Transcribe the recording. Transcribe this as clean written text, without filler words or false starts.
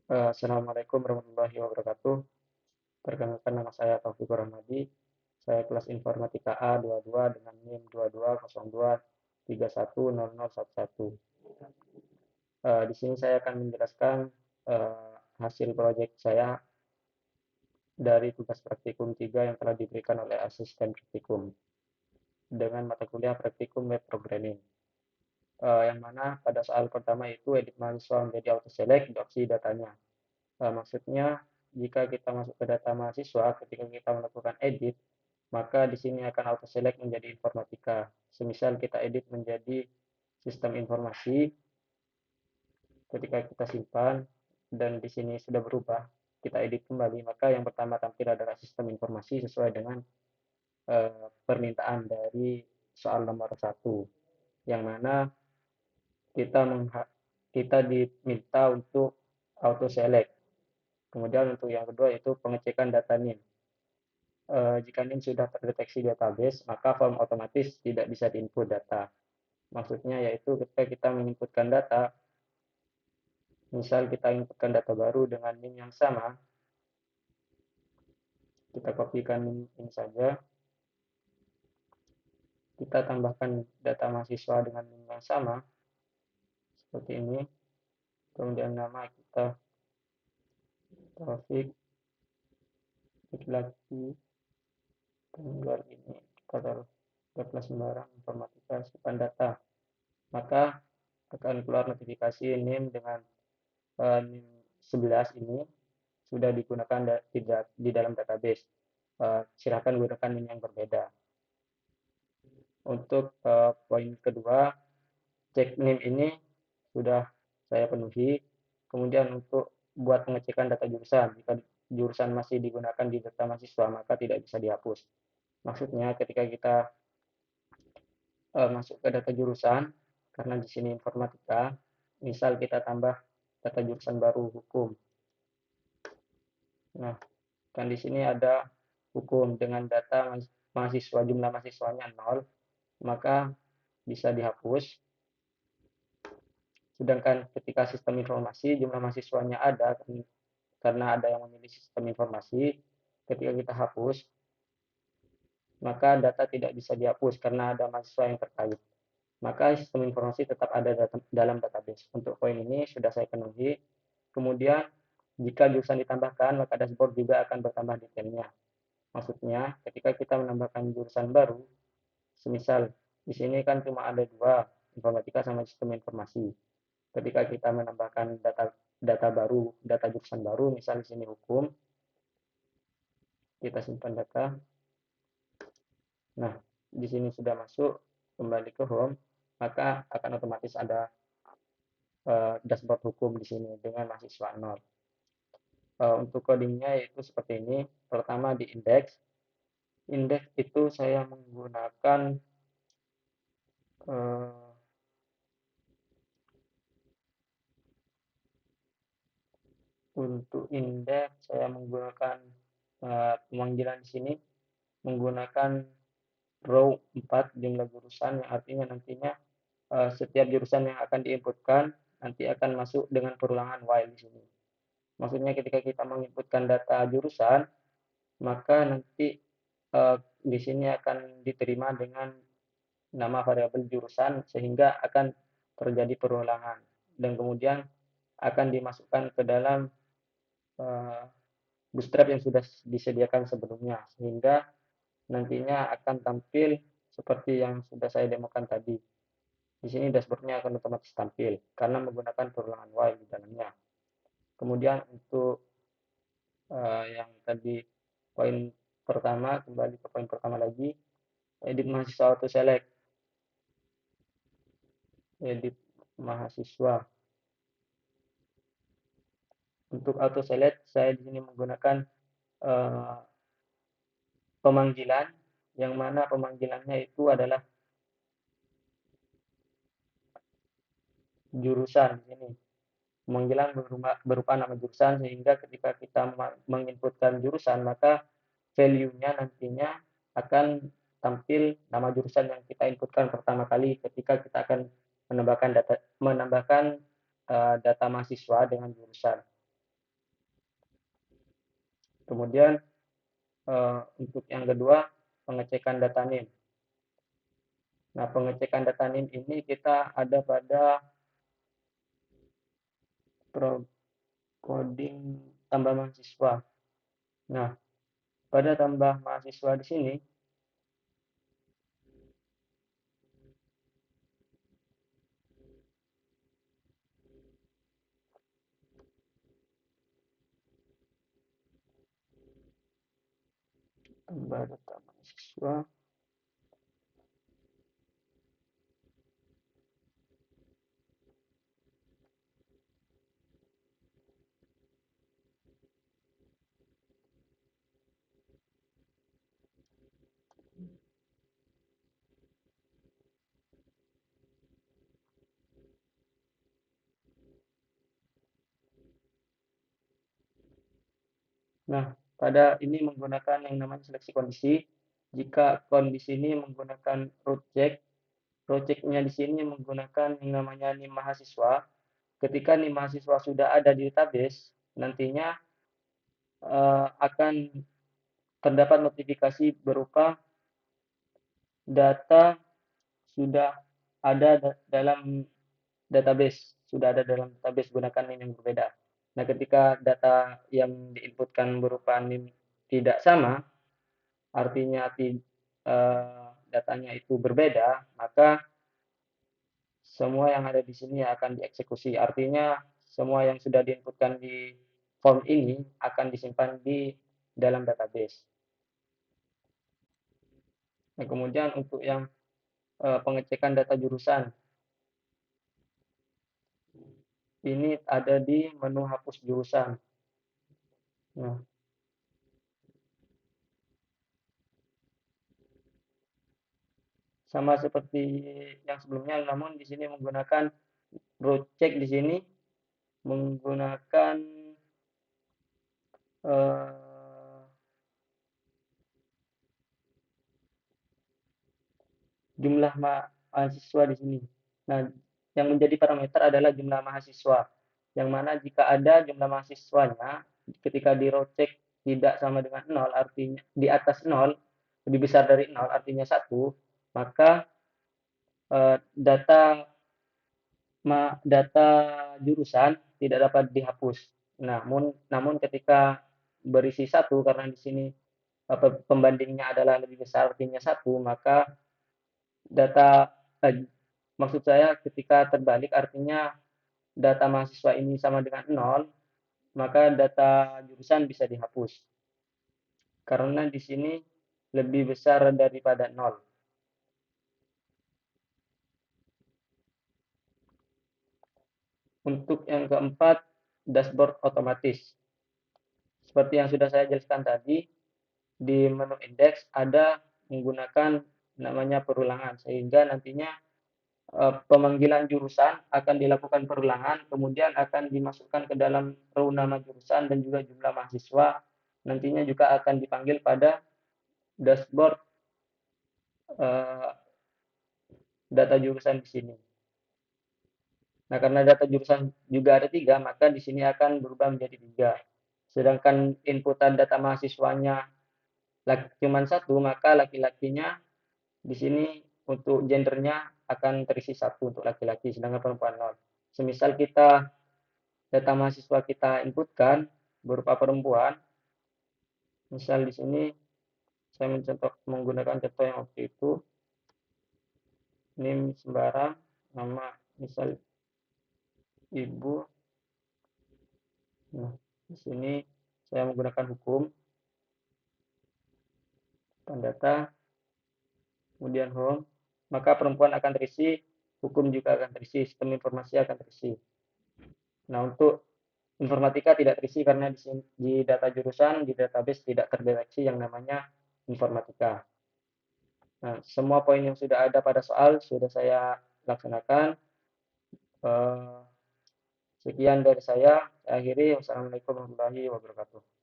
Assalamualaikum warahmatullahi wabarakatuh. Perkenalkan nama saya Taufikur Rahmadi. Saya kelas Informatika A22 dengan NIM 2202310011. Di sini saya akan menjelaskan hasil proyek saya dari tugas praktikum 3 yang telah diberikan oleh asisten praktikum dengan mata kuliah praktikum web programming. Yang mana pada soal pertama itu edit mahasiswa menjadi autoselect di opsi datanya. Maksudnya jika kita masuk ke data mahasiswa ketika kita melakukan edit, maka di sini akan auto select menjadi informatika. Semisal kita edit menjadi sistem informasi, ketika kita simpan dan di sini sudah berubah, kita edit kembali, maka yang pertama tampil adalah sistem informasi sesuai dengan permintaan dari soal nomor 1, yang mana kita kita diminta untuk auto select. Kemudian untuk yang kedua itu pengecekan data NIM. Jika NIM sudah terdeteksi database, maka form otomatis tidak bisa diinput data. Maksudnya yaitu ketika kita menginputkan data, misal kita inputkan data baru dengan NIM yang sama, kita kopikan NIM ini saja, kita tambahkan data mahasiswa dengan NIM yang sama, seperti ini, kemudian nama kita Taufik, laki-laki, tanggal ini, kita taruh data sembarang informatika simpan data, maka akan keluar notifikasi NIM dengan NIM 11 ini sudah digunakan di dalam database. Silakan gunakan NIM yang berbeda. Untuk poin kedua, cek NIM ini sudah saya penuhi. Kemudian untuk buat pengecekan data jurusan, jika jurusan masih digunakan di data mahasiswa, maka tidak bisa dihapus. Maksudnya ketika kita masuk ke data jurusan, karena di sini informatika, misal kita tambah data jurusan baru hukum. Nah, kan di sini ada hukum dengan data mahasiswa, jumlah mahasiswanya 0, maka bisa dihapus. Sedangkan ketika sistem informasi jumlah mahasiswanya ada, karena ada yang memilih sistem informasi, ketika kita hapus, maka data tidak bisa dihapus karena ada mahasiswa yang terkait. Maka sistem informasi tetap ada dalam database. Untuk poin ini sudah saya penuhi. Kemudian, jika jurusan ditambahkan, maka dashboard juga akan bertambah detailnya. Maksudnya, ketika kita menambahkan jurusan baru, semisal di sini kan cuma ada 2, informatika sama sistem informasi. Ketika kita menambahkan data baru, data jurusan baru, misal di sini hukum, kita simpan data. Nah, di sini sudah masuk, kembali ke home, maka akan otomatis ada dashboard hukum di sini dengan mahasiswa 0. Untuk codingnya yaitu seperti ini. Pertama di index. Index itu saya menggunakan untuk indeks saya menggunakan pemanggilan di sini menggunakan row 4 jumlah jurusan, yang artinya nantinya setiap jurusan yang akan diinputkan nanti akan masuk dengan perulangan while di sini. Maksudnya ketika kita menginputkan data jurusan, maka nanti di sini akan diterima dengan nama variabel jurusan sehingga akan terjadi perulangan dan kemudian akan dimasukkan ke dalam bootstrap yang sudah disediakan sebelumnya sehingga nantinya akan tampil seperti yang sudah saya demokan tadi. Di sini dashboardnya akan otomatis tampil karena menggunakan perulangan while di dalamnya. Kemudian untuk yang tadi poin pertama, kembali ke poin pertama lagi, edit mahasiswa auto select. Edit mahasiswa. Untuk auto select saya di sini menggunakan pemanggilan yang mana pemanggilannya itu adalah jurusan di sini. Pemanggilan berupa nama jurusan sehingga ketika kita menginputkan jurusan maka value-nya nantinya akan tampil nama jurusan yang kita inputkan pertama kali ketika kita akan menambahkan data mahasiswa dengan jurusan. Kemudian untuk yang kedua, pengecekan data NIM. Nah, pengecekan data NIM ini kita ada pada coding tambah mahasiswa. Nah, pada tambah mahasiswa di sini, tambah data mahasiswa. Nah, pada ini menggunakan yang namanya seleksi kondisi. Jika kondisi ini menggunakan root check, root check-nya di sini menggunakan yang namanya NIM mahasiswa. Ketika NIM mahasiswa sudah ada di database, nantinya akan terdapat notifikasi berupa data sudah ada dalam database, gunakan NIM yang berbeda. Nah, ketika data yang diinputkan berupa NIM tidak sama, artinya datanya itu berbeda, maka semua yang ada di sini akan dieksekusi. Artinya semua yang sudah diinputkan di form ini akan disimpan di dalam database. Nah, kemudian untuk yang pengecekan data jurusan, ini ada di menu hapus jurusan. Nah, sama seperti yang sebelumnya, namun di sini menggunakan root check di sini menggunakan jumlah mahasiswa di sini. Nah, yang menjadi parameter adalah jumlah mahasiswa, yang mana jika ada jumlah mahasiswanya ketika di row check tidak sama dengan 0, artinya di atas 0, lebih besar dari 0, artinya 1, maka data jurusan tidak dapat dihapus. Namun ketika berisi 1, karena di sini pembandingnya adalah lebih besar, artinya 1, maka data maksud saya ketika terbalik artinya data mahasiswa ini sama dengan 0, maka data jurusan bisa dihapus. Karena di sini lebih besar daripada 0. Untuk yang keempat, dashboard otomatis. Seperti yang sudah saya jelaskan tadi, di menu indeks ada menggunakan namanya perulangan, sehingga nantinya pemanggilan jurusan akan dilakukan perulangan, kemudian akan dimasukkan ke dalam row nama jurusan dan juga jumlah mahasiswa. Nantinya juga akan dipanggil pada dashboard data jurusan di sini. Nah, karena data jurusan juga ada 3, maka di sini akan berubah menjadi 3. Sedangkan inputan data mahasiswanya cuma 1, maka laki-lakinya di sini untuk gendernya akan terisi 1 untuk laki-laki, sedangkan perempuan 0. Semisal kita data mahasiswa kita inputkan berupa perempuan, misal di sini saya menggunakan contoh yang waktu itu, NIM sembarang, nama misal ibu. Nah, di sini saya menggunakan hukum, data, kemudian home, maka perempuan akan terisi, hukum juga akan terisi, sistem informasi akan terisi. Nah, untuk informatika tidak terisi karena di data jurusan, di database tidak terdeteksi yang namanya informatika. Nah, semua poin yang sudah ada pada soal sudah saya laksanakan. Sekian dari saya. Akhiri. Wassalamualaikum warahmatullahi wabarakatuh.